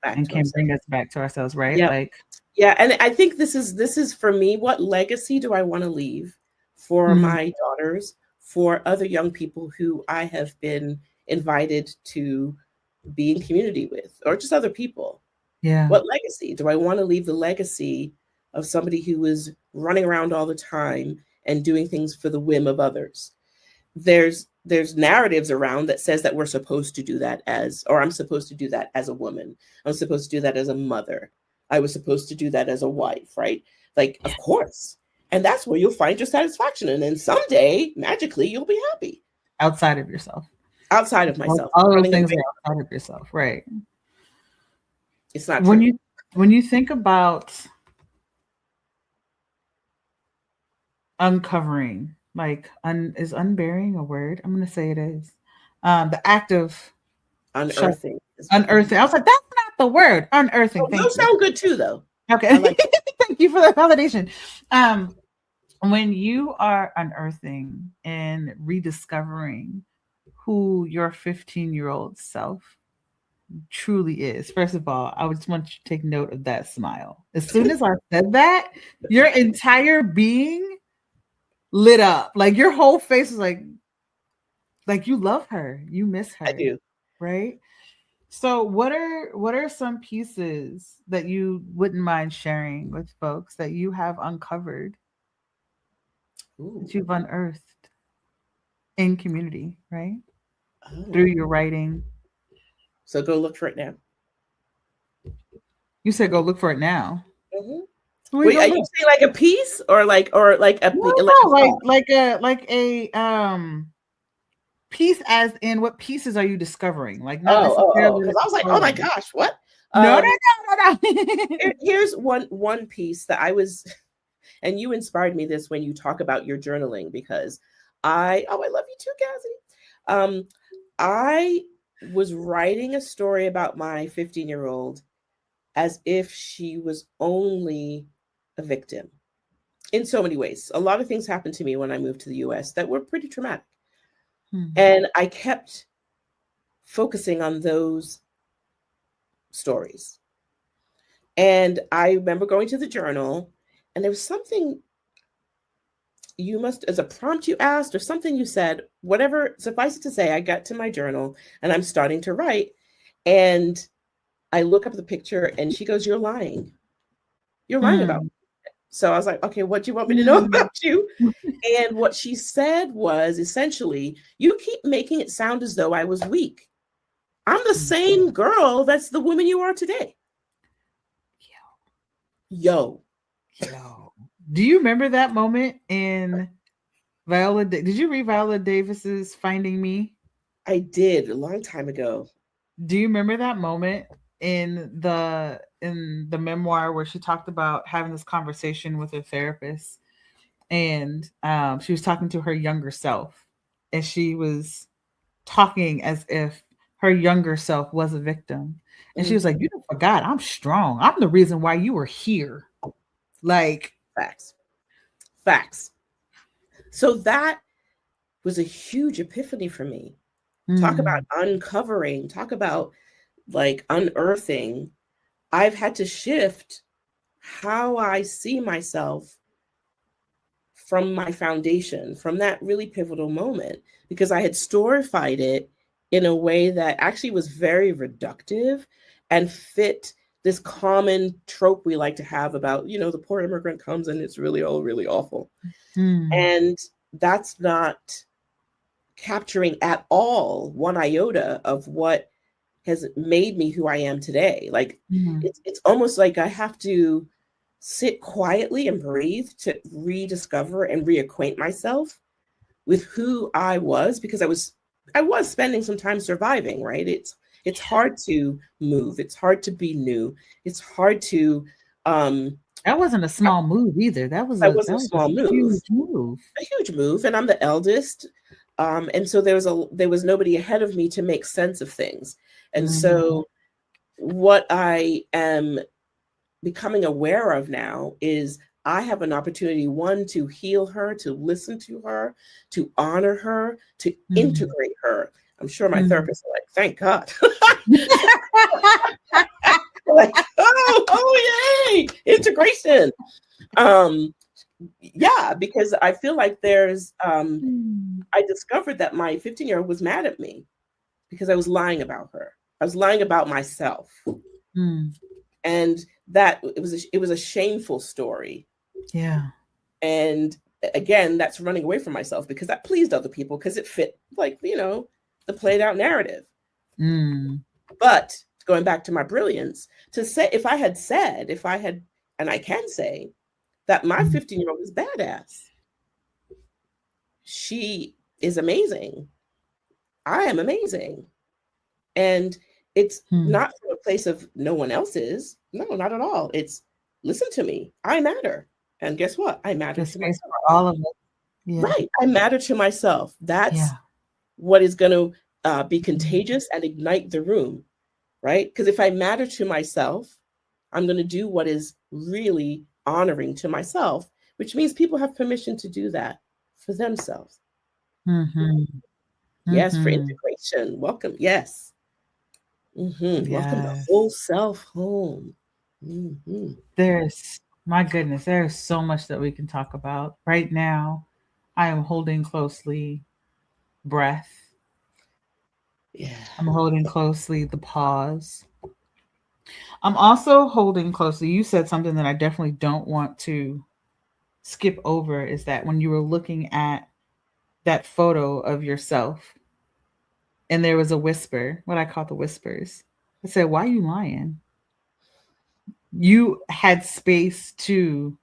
and can bring us back to ourselves, right? Yeah. Like, yeah, and I think this is for me. What legacy do I want to leave for my daughters, for other young people who I have been invited to be in community with, or just other people? Yeah. What legacy do I want to leave? The legacy of somebody who is running around all the time and doing things for the whim of others. There's narratives around that says that we're supposed to do that or I'm supposed to do that as a woman. I'm supposed to do that as a mother. I was supposed to do that as a wife, right? Like, of course. And that's where you'll find your satisfaction. And then someday, magically, you'll be happy. Outside of yourself. Outside of myself. All those things are outside of yourself, right? It's not true. When you think about uncovering, like, is unburying a word? I'm going to say it is. The act of unearthing. Unearthing. I was like, that's not the word. Unearthing. Oh, those sound good too, though. Okay. Like thank you for the validation. When you are unearthing and rediscovering who your 15-year-old self truly is, first of all, I just want you to take note of that smile. As soon as I said that, your entire being lit up. Like your whole face is like you love her, you miss her. I do. Right? So what are some pieces that you wouldn't mind sharing with folks that you have uncovered, that you've unearthed in community, right? Through your writing. So go look for it now. You said go look for it now. Mm-hmm. Wait, are you saying like a piece or like a piece, as in what pieces are you discovering? Like not necessarily. Because I was like, oh my gosh, what? No. Here's one piece that I was, and you inspired me this when you talk about your journaling, because I love you too, Cassie. I was writing a story about my 15-year-old as if she was only a victim in so many ways. A lot of things happened to me when I moved to the US that were pretty traumatic. And I kept focusing on those stories. And I remember going to the journal, and there was something as a prompt you asked or something you said, whatever, suffice it to say, I got to my journal and I'm starting to write. And I look up the picture and she goes, "You're lying. You're lying about me." So I was like, okay, what do you want me to know about you? And what she said was essentially, you keep making it sound as though I was weak. I'm the same girl that's the woman you are today. Yo. Do you remember that moment in Viola? Did you read Viola Davis's Finding Me? I did, a long time ago. Do you remember that moment in the memoir where she talked about having this conversation with her therapist, and she was talking to her younger self, and she was talking as if her younger self was a victim, and she was like, "You forgot, I'm strong. I'm the reason why you were here." Like, facts. So that was a huge epiphany for me. Talk about uncovering, talk about like unearthing. I've had to shift how I see myself from my foundation, from that really pivotal moment, because I had storified it in a way that actually was very reductive and fit this common trope we like to have about, the poor immigrant comes and it's really, really awful. And that's not capturing at all one iota of what has made me who I am today. Like it's almost like I have to sit quietly and breathe to rediscover and reacquaint myself with who I was, because I was spending some time surviving, right? It's hard to move. It's hard to be new. It's hard to that wasn't a small move either. That was a small move. Huge move. A huge move. And I'm the eldest. And so there was nobody ahead of me to make sense of things. And so what I am becoming aware of now is I have an opportunity, one, to heal her, to listen to her, to honor her, to integrate her. I'm sure my therapist is like, thank God. Like, oh, yay, integration. Yeah, because I feel like there's, I discovered that my 15-year-old was mad at me because I was lying about her. I was lying about myself. And that it was a shameful story. Yeah. And again, that's running away from myself because that pleased other people because it fit, like, the played out narrative. But going back to my brilliance, to say, if I had, and I can say that my 15-year-old is badass. She is amazing. I am amazing. And it's not from a place of no one else is. No, not at all. It's listen to me. I matter. And guess what? I matter to myself. For all of us. Yeah. Right. I matter to myself. That's what is going to be contagious and ignite the room. Right. Because if I matter to myself, I'm going to do what is really honoring to myself, which means people have permission to do that for themselves. Yes, for integration. Welcome. Yes. Welcome the whole self home. My goodness, there's so much that we can talk about. Right now, I am holding closely breath. Yeah. I'm holding closely the pause. I'm also holding closely, you said something that I definitely don't want to skip over, is that when you were looking at that photo of yourself and there was a whisper, what I call the whispers. I said, why are you lying? You had space to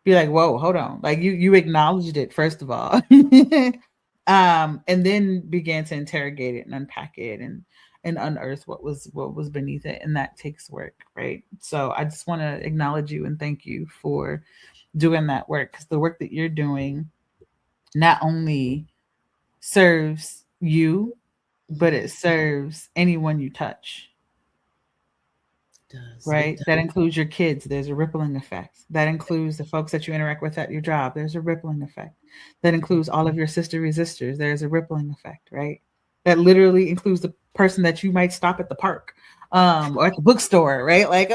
be like, whoa, hold on. Like you acknowledged it, first of all. And then began to interrogate it and unpack it and unearth what was beneath it. And that takes work, right? So I just want to acknowledge you and thank you for doing that work, because the work that you're doing not only serves you, but it serves anyone you touch. Right? That includes your kids. There's a rippling effect. That includes the folks that you interact with at your job. There's a rippling effect. That includes all of your sister resistors. There's a rippling effect, right? That literally includes the person that you might stop at the park or at the bookstore, right? Like,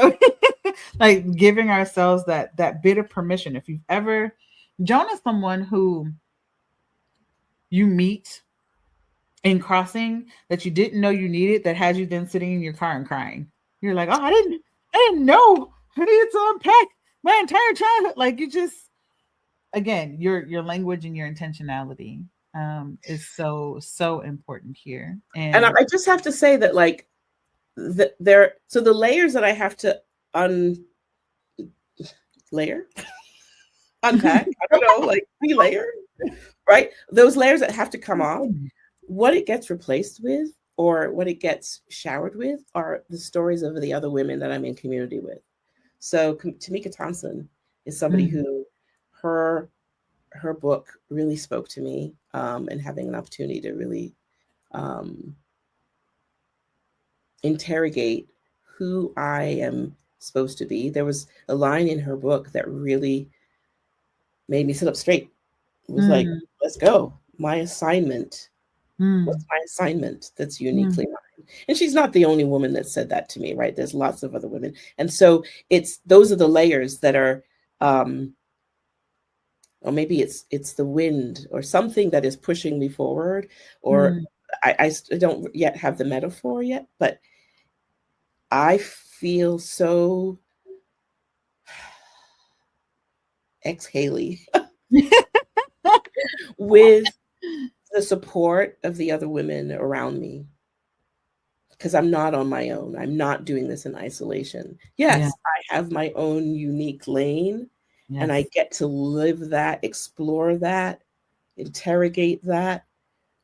like giving ourselves that bit of permission. If you've ever, Joan is someone who you meet in crossing that you didn't know you needed, that had you then sitting in your car and crying. You're like, oh, I didn't know. I needed to unpack my entire childhood. Like, you just, again, your language and your intentionality is so important here. And I just have to say that, like, so the layers that I have to unlayer, unpack, I don't know, like relayer, right? Those layers that have to come off, what it gets replaced with, or what it gets showered with, are the stories of the other women that I'm in community with. So Tamika Thompson is somebody who her book really spoke to me, and having an opportunity to really interrogate who I am supposed to be. There was a line in her book that really made me sit up straight. It was like, let's go. My assignment. What's my assignment that's uniquely mine? And she's not the only woman that said that to me, right? There's lots of other women. And so those are the layers that are, or maybe it's the wind or something that is pushing me forward, or I don't yet have the metaphor yet, but I feel so exhaly with the support of the other women around me, because I'm not on my own. I'm not doing this in isolation. Yes, Yeah. I have my own unique lane, Yes. and I get to live that, explore that, interrogate that,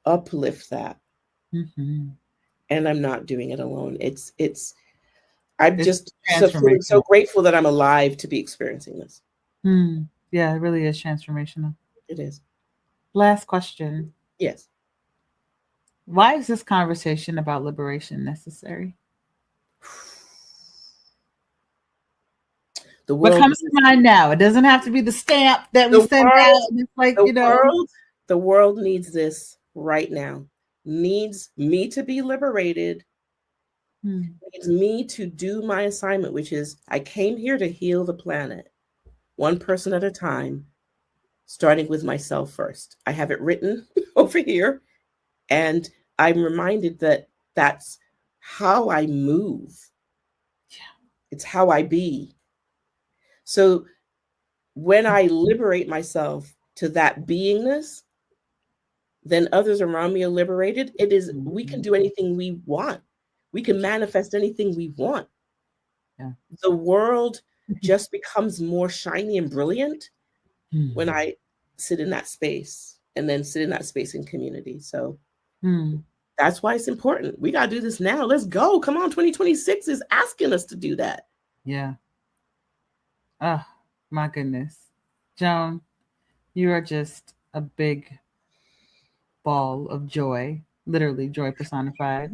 uplift that. Mhm. And I'm not doing it alone. I'm It's just so feeling so transformational. grateful that I'm alive to be experiencing this. Yeah, it really is transformational. It is. Last question. Yes. Why is this conversation about liberation necessary? The What world, comes to mind now? It doesn't have to be the stamp that we the send world, out. It's like, the world needs this right now. Needs me to be liberated. Needs me to do my assignment, which is I came here to heal the planet, one person at a time, starting with myself first. I have it written over here, and I'm reminded that that's how I move. Yeah. It's how I be. So when I liberate myself to that beingness, then others around me are liberated. It is, we can do anything we want. We can manifest anything we want. Yeah. The world just becomes more shiny and brilliant when I sit in that space, and then sit in that space in community. So that's why it's important. We got to do this now. Let's go. Come on. 2026 is asking us to do that. Yeah. Oh, my goodness. Joan, you are just a big ball of joy, literally joy personified.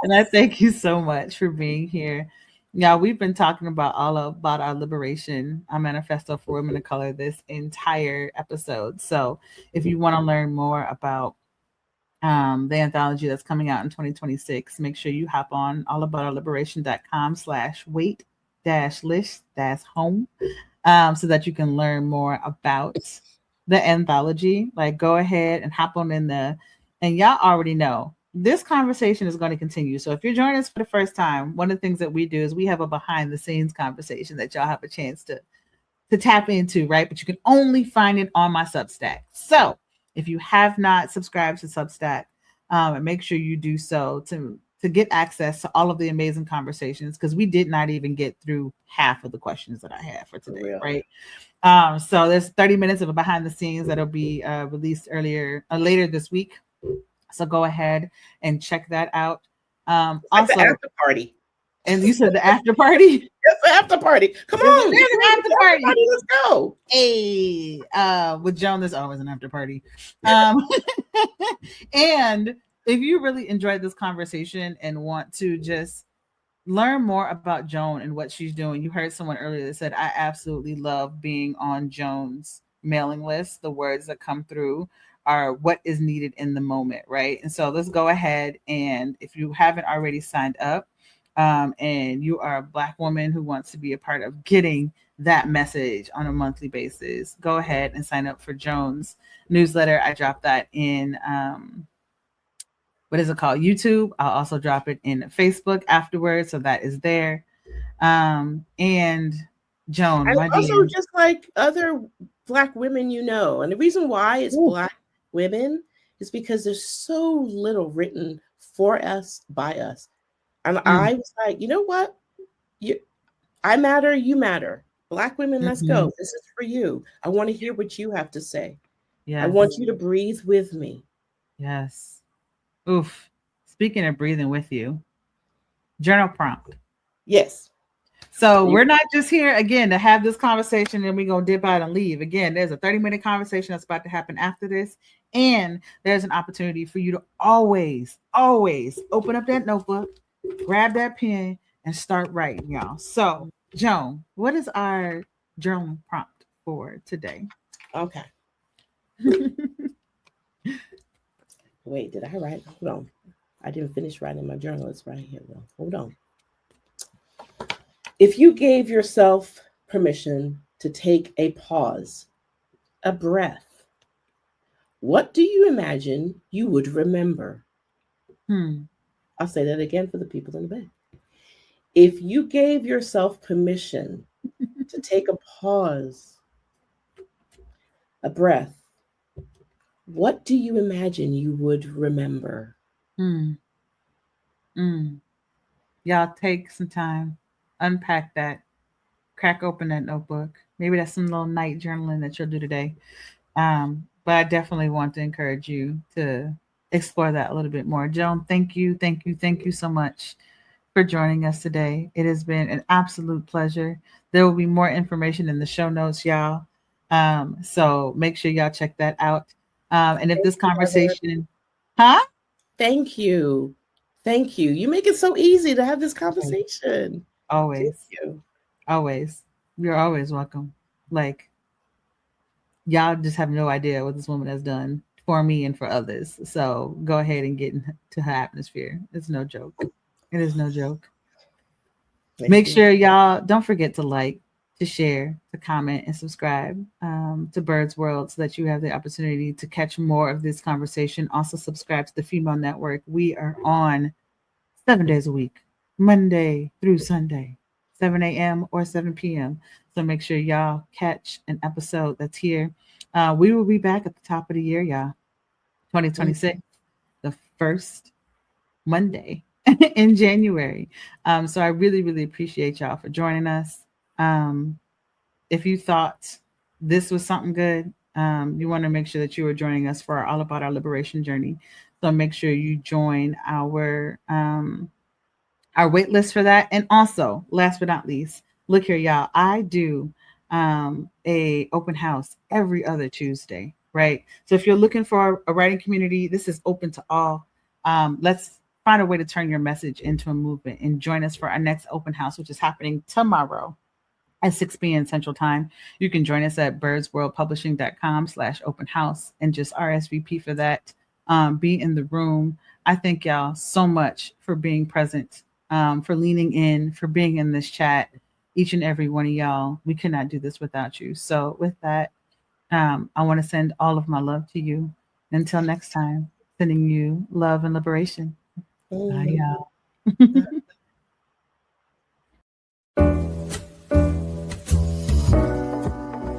And I thank you so much for being here. Yeah, we've been talking about all about our liberation, our manifesto for women of color this entire episode. So if you want to learn more about the anthology that's coming out in 2026, make sure you hop on allaboutliberation.com/wait-list-home so that you can learn more about the anthology. Like, go ahead and hop on in there. And y'all already know this conversation is going to continue. So if you're joining us for the first time, one of the things that we do is we have a behind the scenes conversation that y'all have a chance to tap into, right? But you can only find it on my Substack. So if you have not subscribed to Substack, and make sure you do so to get access to all of the amazing conversations, because we did not even get through half of the questions that I had for today, right? So there's 30 minutes of a behind the scenes that'll be released later this week. So go ahead and check that out. Like also, the after party. And you said the after party? Yes, the after party. Come on. There's an after party. Let's go. Hey, with Joan, there's always an after party. And if you really enjoyed this conversation and want to just learn more about Joan and what she's doing, you heard someone earlier that said, I absolutely love being on Joan's mailing list. The words that come through are what is needed in the moment, right? And so let's go ahead, and if you haven't already signed up, and you are a Black woman who wants to be a part of getting that message on a monthly basis, go ahead and sign up for Joan's newsletter. I dropped that in what is it called? YouTube. I'll also drop it in Facebook afterwards, so that is there. And Joan, and my also dear, just like other Black women, and the reason why it's Black women is because there's so little written for us, by us. And I was like, you know what? I matter, you matter. Black women, let's go. This is for you. I want to hear what you have to say. Yes. I want you to breathe with me. Yes. Oof. Speaking of breathing with you, journal prompt. Yes. So we're not just here again to have this conversation and we're going to dip out and leave. Again, there's a 30-minute conversation that's about to happen after this. And there's an opportunity for you to always open up that notebook, grab that pen, and start writing, y'all. So, Joan, what is our journal prompt for today? Okay. Wait, did I write? Hold on. I didn't finish writing my journal. It's right here, though. Hold on. If you gave yourself permission to take a pause, a breath, What do you imagine you would remember? Hmm. I'll say that again for the people in the back. If you gave yourself permission to take a pause, a breath, what do you imagine you would remember? Hmm. Hmm. Y'all take some time, unpack that, crack open that notebook. Maybe that's some little night journaling that you'll do today. But I definitely want to encourage you to explore that a little bit more. Joan, thank you so much for joining us today. It has been an absolute pleasure. There will be more information in the show notes, y'all. So make sure y'all check that out. And if this conversation, huh? Thank you. Thank you. You make it so easy to have this conversation. Always. Thank you. Always. You're always welcome. Like, y'all just have no idea what this woman has done for me and for others. So go ahead and get into her atmosphere. It's no joke. It is no joke. Make sure y'all don't forget to like, to share, to comment, and subscribe to Byrd's World so that you have the opportunity to catch more of this conversation. Also subscribe to the Female Network. We are on 7 days a week, Monday through Sunday, 7 a.m. or 7 p.m. So make sure y'all catch an episode that's here. We will be back at the top of the year, y'all. 2026, the first Monday in January. So I really, really appreciate y'all for joining us. If you thought this was something good, you want to make sure that you are joining us for All About Our Liberation Journey. So make sure you join our wait list for that. And also, last but not least, look here, y'all. I do a open house every other Tuesday, right? So if you're looking for a writing community, this is open to all. Let's find a way to turn your message into a movement and join us for our next open house, which is happening tomorrow at 6 p.m. Central Time. You can join us at byrdsworldpublishing.com/open house and just RSVP for that. Be in the room. I thank y'all so much for being present, for leaning in, for being in this chat. Each and every one of y'all. We could not do this without you. So with that, I want to send all of my love to you. Until next time, sending you love and liberation. Bye, y'all.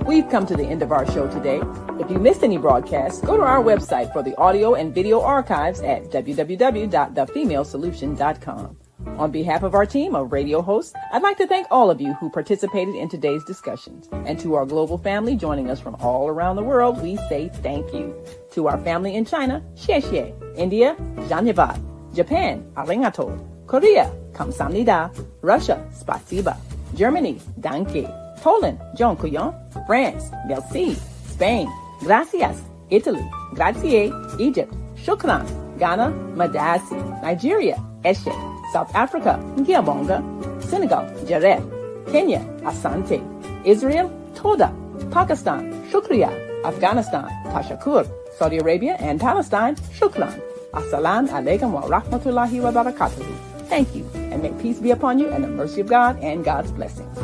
We've come to the end of our show today. If you missed any broadcasts, go to our website for the audio and video archives at www.thefemalesolution.com. On behalf of our team of radio hosts, I'd like to thank all of you who participated in today's discussions. And to our global family joining us from all around the world, we say thank you. To our family in China, xie xie. India, dhanyavad. Japan, arigato. Korea, kamsamnida. Russia, spasiba. Germany, danke. Poland, dziękuję. France, merci. Spain, gracias. Italy, grazie. Egypt, shukran. Ghana, madasi. Nigeria, eshe. South Africa, Ngiyabonga. Senegal, Jaref. Kenya, Asante. Israel, Toda. Pakistan, Shukriya. Afghanistan, Tashakur. Saudi Arabia and Palestine, Shukran. Assalamu alaikum wa rahmatullahi wa barakatuhu. Thank you, and may peace be upon you and the mercy of God and God's blessings.